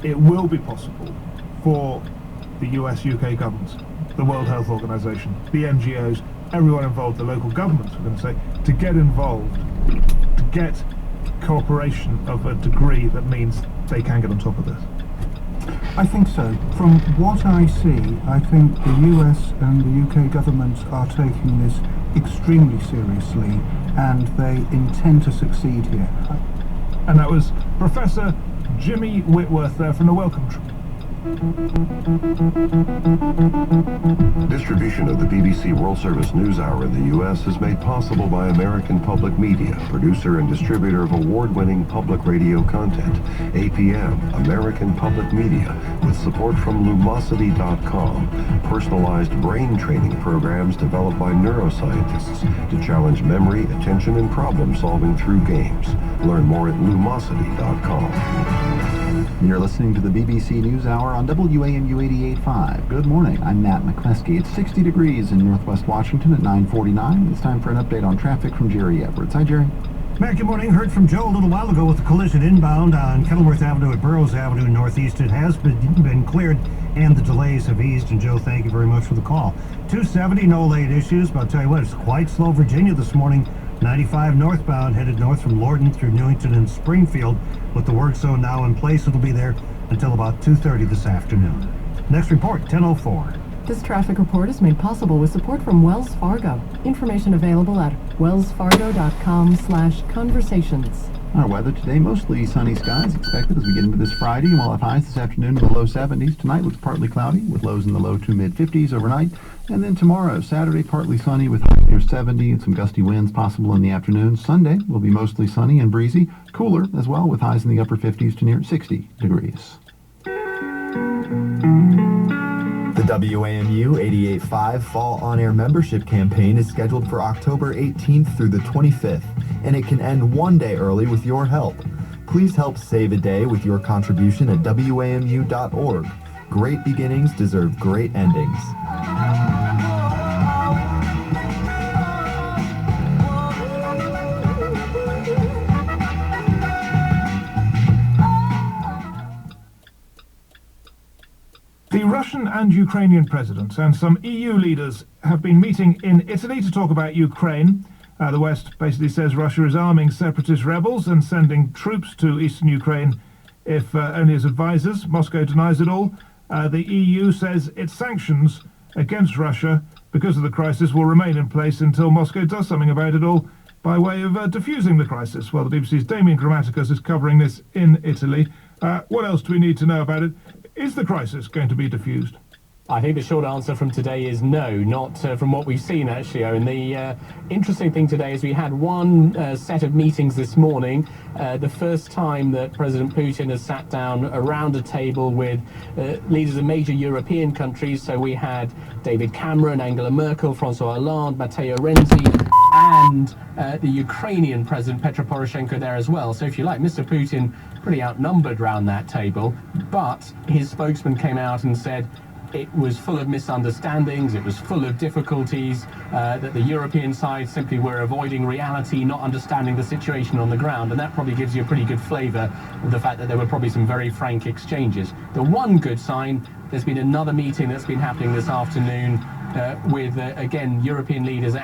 it will be possible for the US-UK governments, the World Health Organization, the NGOs, everyone involved, the local governments, we're going to say, to get involved, to get cooperation of a degree that means they can get on top of this? I think so. From what I see, I think the US and the UK governments are taking this extremely seriously, and they intend to succeed here. And that was Professor Jimmy Whitworth there from the Wellcome Tree. Distribution of the BBC World Service News Hour in the U.S. is made possible by American Public Media, producer and distributor of award-winning public radio content. APM, American Public Media, with support from Lumosity.com, personalized brain training programs developed by neuroscientists to challenge memory, attention, and problem-solving through games. Learn more at Lumosity.com. You're listening to the BBC News Hour on WAMU 88.5. Good morning, I'm Matt McCleskey. It's 60 degrees in Northwest Washington at 9:49. It's time for an update on traffic from Jerry Edwards. Hi, Jerry. Matt, good morning. Heard from Joe a little while ago with the collision inbound on Kenilworth Avenue at Burroughs Avenue in Northeast. It has been cleared and the delays have eased. And Joe, thank you very much for the call. 270, no late issues, but I'll tell you what, it's quite slow Virginia this morning. 95 northbound, headed north from Lorton through Newington and Springfield. With the work zone now in place, it'll be there until about 2:30 this afternoon. Next report, 10:04. This traffic report is made possible with support from Wells Fargo. Information available at wellsfargo.com/conversations. Our weather today, mostly sunny skies expected as we get into this Friday. We'll have highs this afternoon in the low 70s. Tonight looks partly cloudy with lows in the low to mid 50s overnight. And then tomorrow, Saturday, partly sunny with highs near 70 and some gusty winds possible in the afternoon. Sunday will be mostly sunny and breezy, cooler as well with highs in the upper 50s to near 60 degrees. The WAMU 88.5 Fall On Air membership campaign is scheduled for October 18th through the 25th, and it can end one day early with your help. Please help save a day with your contribution at WAMU.org. Great beginnings deserve great endings. The Russian and Ukrainian presidents and some EU leaders have been meeting in Italy to talk about Ukraine. The West basically says Russia is arming separatist rebels and sending troops to eastern Ukraine, if only as advisors. Moscow denies it all. The EU says its sanctions against Russia because of the crisis will remain in place until Moscow does something about it all by way of diffusing the crisis. Well, the BBC's Damien Grammaticus is covering this in Italy. What else do we need to know about it? Is the crisis going to be diffused? I think the short answer from today is no, not from what we've seen, actually. And the interesting thing today is we had one set of meetings this morning, the first time that President Putin has sat down around a table with leaders of major European countries. So we had David Cameron, Angela Merkel, François Hollande, Matteo Renzi, and the Ukrainian President Petro Poroshenko there as well. So if you like, Mr. Putin pretty outnumbered round that table, but his spokesman came out and said it was full of misunderstandings, it was full of difficulties, that the European side simply were avoiding reality, not understanding the situation on the ground, and that probably gives you a pretty good flavour of the fact that there were probably some very frank exchanges. The one good sign, there's been another meeting that's been happening this afternoon with, again, European leaders and